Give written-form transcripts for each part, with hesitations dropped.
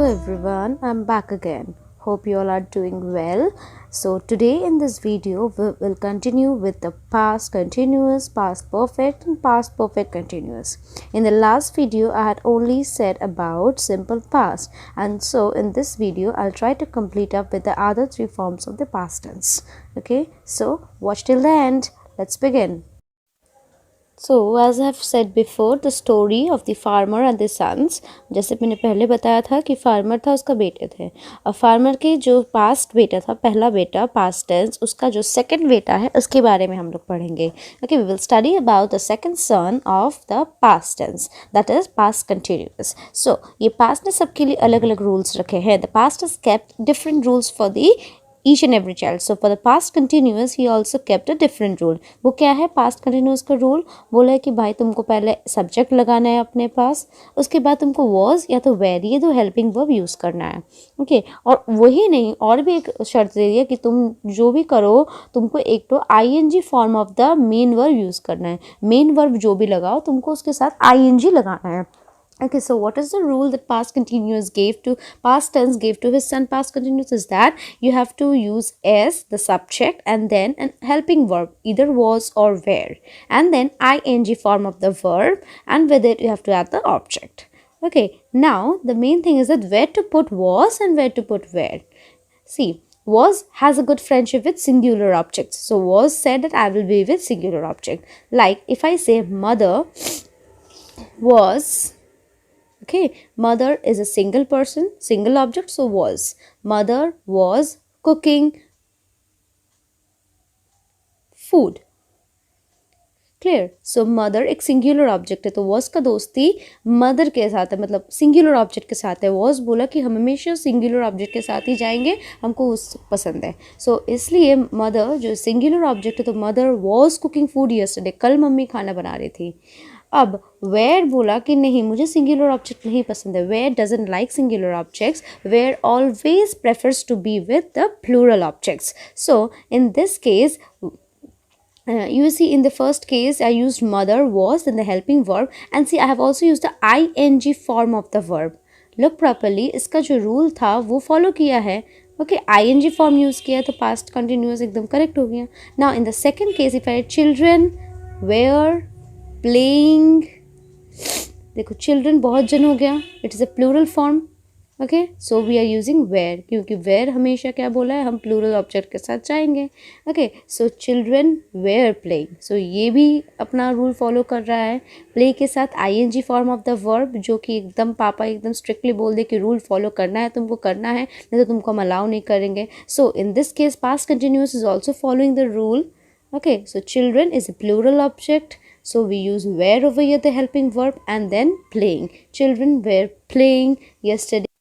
everyone, I'm back again. Hope you all are doing well. So today in this video we will continue with the past continuous, past perfect and past perfect continuous. In the last video I had only said about simple past, and so in this video I'll try to complete up with the other three forms of the past tense. Okay, so watch till the end. Let's begin. So as I have said before, the story of the farmer and the sons. जैसे मैंने पहले बताया था कि farmer था, उसका बेटे थे, और फार्मर के जो पास्ट बेटा था, पहला बेटा पास्ट टेंस, उसका जो सेकंड बेटा है उसके बारे में हम लोग पढ़ेंगे. Okay, we will study about the second son of the past tense, that is past continuous. So ये पास्ट ने सबके लिए अलग अलग रूल्स रखे हैं. The past has kept different rules for the each and every child. So for the past continuous he also kept a different rule. वो क्या है past continuous का rule? बोला है कि भाई तुमको पहले subject लगाना है अपने पास, उसके बाद तुमको was या तो were, ये दो helping verb यूज़ करना है. ओके, और वही नहीं, और भी एक शर्त दे दिया कि तुम जो भी करो तुमको एक तो ing form of the main verb use करना है. मेन वर्ब जो भी लगाओ तुमको उसके साथ ing लगाना है. Okay, so what is the rule that past continuous gave to past tense gave to his son past continuous is that you have to use s, the subject, and then an helping verb, either was or were, and then ing form of the verb, and with it you have to add the object. Okay, now the main thing is that where to put was and where to put were. See, was has a good friendship with singular objects. So was said that I will be with singular object. Like if I say mother was, okay, mother is a single person, single object, so was. Mother was cooking food. Clear. So mother एक singular object है, तो was का दोस्ती mother के साथ है, मतलब singular object के साथ है. वॉज बोला कि हम हमेशा सिंगुलर ऑब्जेक्ट के साथ ही जाएंगे, हमको उस पसंद है. सो इसलिए मदर जो सिंगुलर ऑब्जेक्ट है, तो mother was cooking food yesterday, कल मम्मी खाना बना रही थी. अब वेयर बोला कि नहीं, मुझे सिंगुलर ऑब्जेक्ट नहीं पसंद है. Were doesn't like singular objects. Were always prefers to be with the plural objects. So in this case you see, in the first case I used mother, was, and the helping verb, and see I have also used the ing form of the verb. Look properly, इसका जो rule था वो follow किया है. Okay, ing form use किया तो past continuous एकदम correct हो गया. Now in the second case if I children were playing, देखो चिल्ड्रन बहुत जन हो गया, it is a plural form. Okay, so we are using were, क्योंकि वेयर हमेशा क्या बोला है, हम प्लूरल ऑब्जेक्ट के साथ जाएंगे. Okay, so children were playing, so ये भी अपना रूल फॉलो कर रहा है. प्ले के साथ ing form of the verb, जो कि एकदम पापा एकदम स्ट्रिक्टली बोल दे कि रूल फॉलो करना है, तुमको करना है, नहीं तो तुमको हम अलाउ नहीं करेंगे. So in this case past continuous is also following the rule. Okay, so children is a plural object, so we use were over here, the helping verb, and then playing. Children were playing yesterday.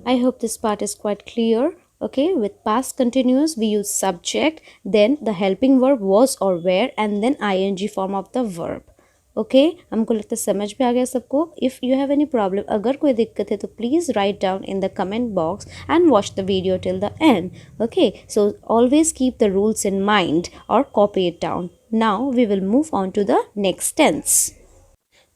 I hope this part is quite clear. Okay, with past continuous we use subject, then the helping verb was or were, and then ing form of the verb. Okay, हमको लगता है समझ में आ गया सबको. If you have any problem, अगर कोई दिक्कत है तो please write down in the comment box and watch the video till the end. Okay, so always keep the rules in mind और copy it down. Now we will move on to the next tense.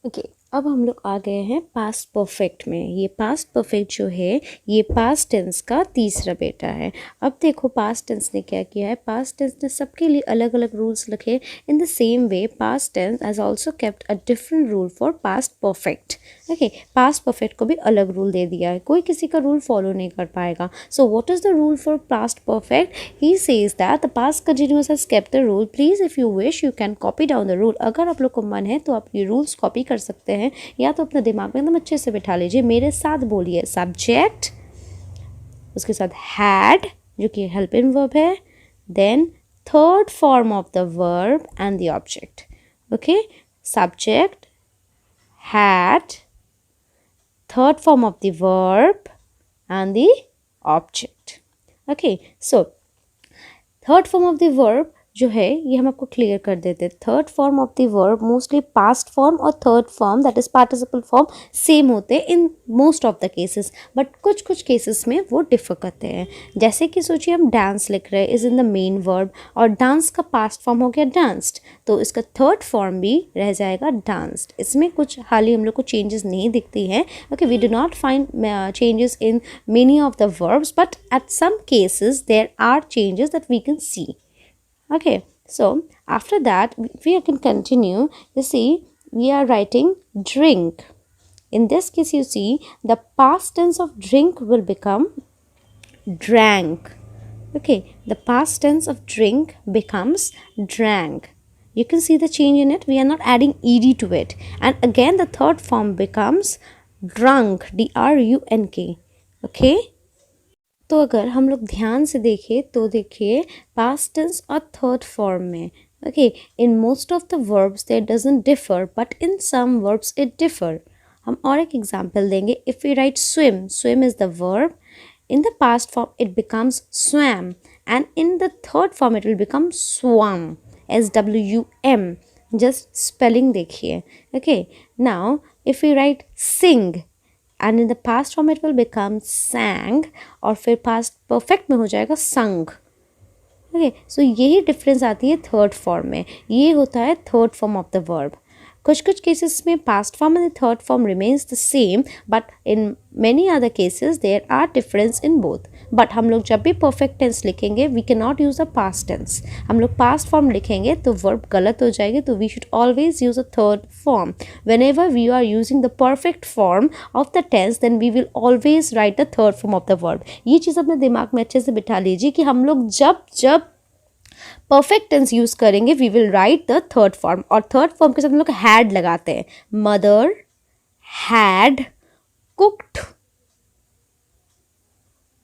Okay, अब हम लोग आ गए हैं past perfect में. ये past perfect जो है ये पास्ट टेंस का तीसरा बेटा है. अब देखो पास्ट टेंस ने क्या किया है. पास्ट टेंस ने सबके लिए अलग अलग रूल्स रखे. In the same way past tense has also kept a different rule for past perfect. Okay, past perfect को भी अलग रूल दे दिया है, कोई किसी का रूल फॉलो नहीं कर पाएगा. So what is the rule for past perfect? He says that the past continuous has kept the rule. Please if you wish you can copy down the rule. अगर आप लोग को मन है तो आप ये रूल्स कॉपी कर सकते हैं, या तो अपने दिमाग में एकदम अच्छे से बिठा लीजिए. मेरे साथ बोलिए. सब्जेक्ट, उसके साथ हैड जो कि हेल्पिंग वर्ब है, then third form of the verb and the object. Okay, subject, had, third form of the verb and the object. Okay, so third form of the verb जो है ये हम आपको क्लियर कर देते हैं। Third form of the verb mostly past form और third form that is participle form same होते हैं in most of the cases, but कुछ कुछ केसेस में वो डिफर करते हैं। जैसे कि सोचिए हम डांस लिख रहे हैं, is in the main verb, और डांस का पास्ट फॉर्म हो गया डांस्ड, तो इसका थर्ड फॉर्म भी रह जाएगा डांस्ड। इसमें कुछ हाल ही हम लोग को चेंजेस नहीं दिखती हैं। Okay, we do not find changes in many of the verbs, but at some cases there are changes that we can see. Okay, so after that we can continue. You see, we are writing drink. In this case, you see the past tense of drink will become drank. Okay, the past tense of drink becomes drank. You can see the change in it. We are not adding ed to it, and again the third form becomes drunk, drunk. Okay, तो अगर हम लोग ध्यान से देखें तो देखिए past tense और थर्ड फॉर्म में, okay, in most of the verbs they doesn't differ, but in some verbs it differ. हम और एक एग्जांपल देंगे। If we write swim, swim is the verb, in the past form it becomes swam, and in the third form it will become swum, SWM। Just spelling देखिए। Okay, now if we write sing, and in the past form it will become sang, और फिर past perfect में हो जाएगा sung। Okay, सो यही difference आती है third form में। ये होता है third form of the verb. कुछ कुछ केसेस में past form and third form remains the same, but in many other cases there are difference in both. बट हम लोग जब भी परफेक्ट टेंस लिखेंगे we can not use the past tense. हम लोग पास्ट फॉर्म लिखेंगे तो वर्ब गलत हो जाएगी, तो we should always use a third form. Whenever we are using the perfect form of the tense then we will always write the third form of the verb. ये चीज़ अपने दिमाग में अच्छे से बिठा लीजिए कि हम लोग जब जब परफेक्ट टेंस यूज करेंगे we will write the third form, और थर्ड फॉर्म के साथ हम लोग हैड लगाते हैं। Mother had cooked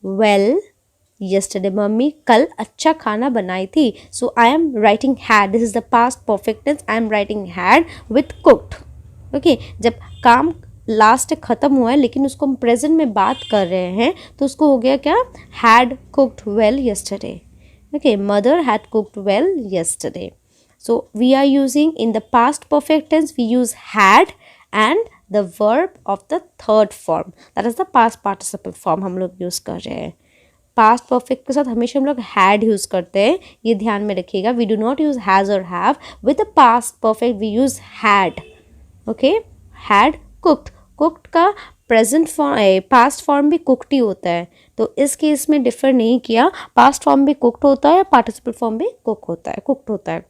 well yesterday, मम्मी कल अच्छा खाना बनाई थी। So I am writing had, this is the past perfect tense, I am writing had with cooked. Okay, जब काम लास्ट खत्म हुआ है लेकिन उसको हम प्रेजेंट में बात कर रहे हैं तो उसको हो गया क्या, had cooked well yesterday. Okay, mother had cooked well yesterday. So we are using in the past perfect tense we use had and the verb of the third form, that is the past participle form हम लोग use कर रहे हैं। Past perfect के साथ हमेशा हम लोग हैड यूज़ करते हैं, ये ध्यान में रखिएगा। We do not use has और have. With the past perfect we use had. Okay, had cooked, cooked का प्रेजेंट फॉर्म पास्ट फॉर्म भी कुक्ड ही होता है, तो इस केस में डिफर नहीं किया, पास्ट फॉर्म भी कुक्ड होता है, पार्टिसिपल फॉर्म भी कुक्ड होता है।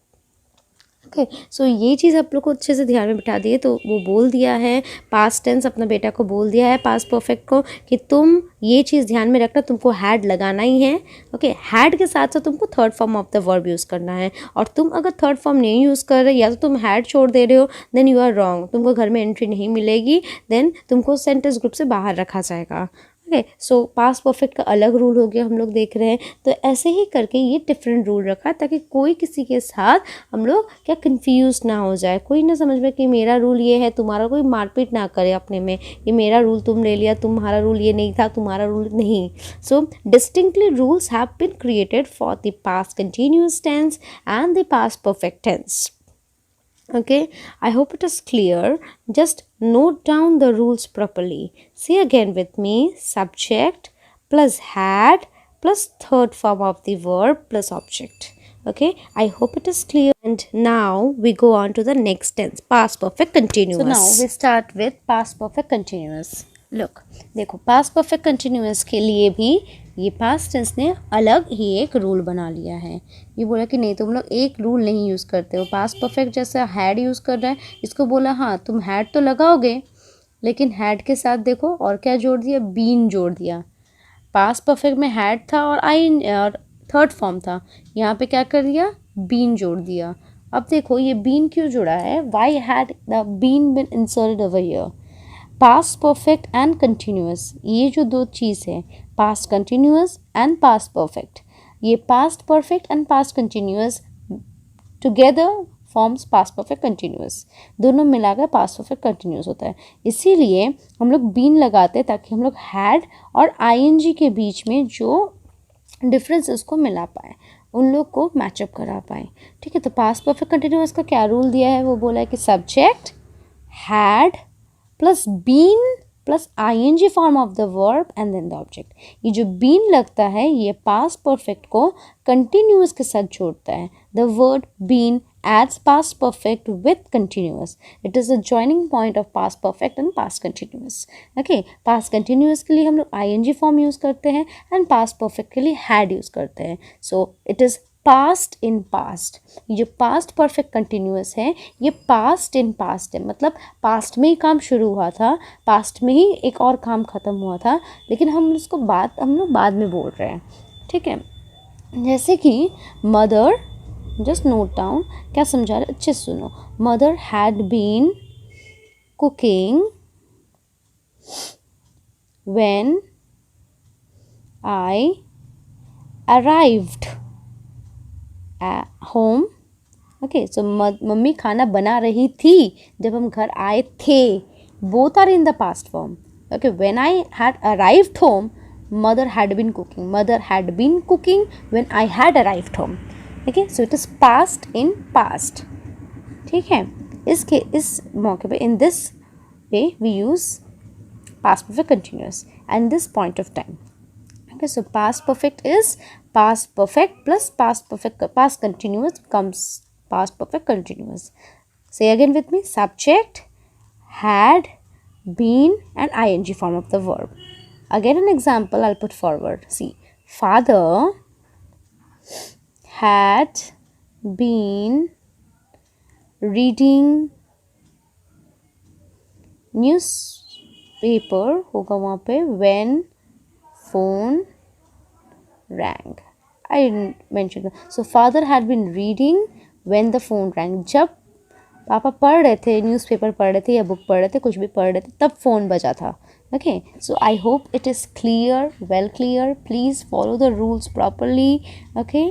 ओके, सो ये चीज़ आप लोग को अच्छे से ध्यान में बिठा दिए। तो वो बोल दिया है पास्ट टेंस, अपना बेटा को बोल दिया है पास्ट परफेक्ट को कि तुम ये चीज़ ध्यान में रखना, तुमको हैड लगाना ही है। ओके, हैड के साथ साथ तुमको third form of the verb use करना है, और तुम अगर थर्ड फॉर्म नहीं यूज़ कर रहे या तो तुम हैड छोड़ दे रहे हो देन यू आर रॉन्ग, तुमको घर में एंट्री नहीं मिलेगी, देन तुमको सेंटेंस ग्रुप से बाहर रखा जाएगा। ओके, सो पास्ट परफेक्ट का अलग रूल हो गया, हम लोग देख रहे हैं। तो ऐसे ही करके ये डिफरेंट रूल रखा ताकि कोई किसी के साथ हम लोग क्या कंफ्यूज ना हो जाए, कोई ना समझ में कि मेरा रूल ये है तुम्हारा, कोई मारपीट ना करे अपने में, ये मेरा रूल तुम ले लिया, तुम्हारा रूल ये नहीं था, तुम्हारा रूल नहीं। So distinctly rules have been created for the past continuous tense and the past perfect tense. Okay, I hope it is clear. Just note down the rules properly. Say again with me, subject plus had plus third form of the verb plus object. Okay, I hope it is clear. And now we go on to the next tense, past perfect continuous. So now we start with past perfect continuous. Look, देखो past perfect continuous के लिए भी ये past tense ने अलग ही एक rule बना लिया है। ये बोला कि नहीं तुम लोग एक रूल नहीं यूज़ करते हो, पास्ट परफेक्ट जैसे हैड यूज़ कर रहा है, इसको बोला हाँ तुम हैड तो लगाओगे, लेकिन हैड के साथ देखो और क्या जोड़ दिया, बीन जोड़ दिया। पास्ट परफेक्ट में हैड था और और थर्ड फॉर्म था, यहाँ पे क्या कर दिया, बीन जोड़ दिया। अब देखो ये बीन क्यों जुड़ा है, why had the been been inserted over here. Past perfect and continuous, ये जो दो चीज़ है, past continuous and past perfect, ये past perfect and past continuous together forms past perfect continuous, दोनों मिलाकर पास्ट परफेक्ट कंटिन्यूअस होता है। इसीलिए हम लोग बीन लगाते हैं ताकि हम लोग हैड और आईएनजी के बीच में जो डिफरेंस उसको मिला पाए। उन लोग को मैचअप करा पाए। ठीक है, तो पास्ट परफेक्ट कंटिन्यूअस का क्या रूल दिया है, वो बोला है कि subject had plus been plus ING form of the verb and then the object. ये जो बीन लगता है ये पास्ट परफेक्ट को कंटिन्यूअस के साथ जोड़ता है। The word been adds past perfect with continuous. It is a joining point of past perfect and past continuous. Okay, past continuous के लिए हम लोग ing form यूज़ करते हैं and past perfect के लिए had यूज़ करते हैं. So it is past in past. ये जो past perfect continuous है ये past in past है, मतलब past में ही काम शुरू हुआ था, past में ही एक और काम ख़त्म हुआ था, लेकिन हम लोग बाद में बोल रहे हैं। ठीक है, जैसे कि मदर, जस्ट नोट डाउन क्या समझा रहे, अच्छे सुनो। Mother had been cooking when I arrived home. Okay, so mummy खाना बना रही थी जब हम घर आए थे। Both are in the past form. Okay, when I had arrived home mother had been cooking, mother had been cooking when I had arrived home. Okay, so it is past in past. ठीक है, इस मौके पे in this way we use past perfect continuous and this point of time. Okay, so past perfect is past perfect plus past continuous becomes past perfect continuous. Say again with me: subject, had, been, and ing form of the verb. Again, an example I'll put forward. See, father had been reading newspaper होगा वहाँ पे when phone rang. I didn't mention that. So father had been reading when the phone rang. जब पापा पढ़ रहे थे, newspaper पढ़ रहे थे या बुक पढ़ रहे थे, कुछ भी पढ़ रहे थे, तब फ़ोन बजा था। Okay, so I hope it is clear, well clear. Please follow the rules properly. Okay,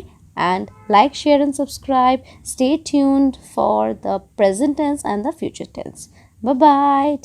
and like, share and subscribe. Stay tuned for the present tense and the future tense. Bye bye.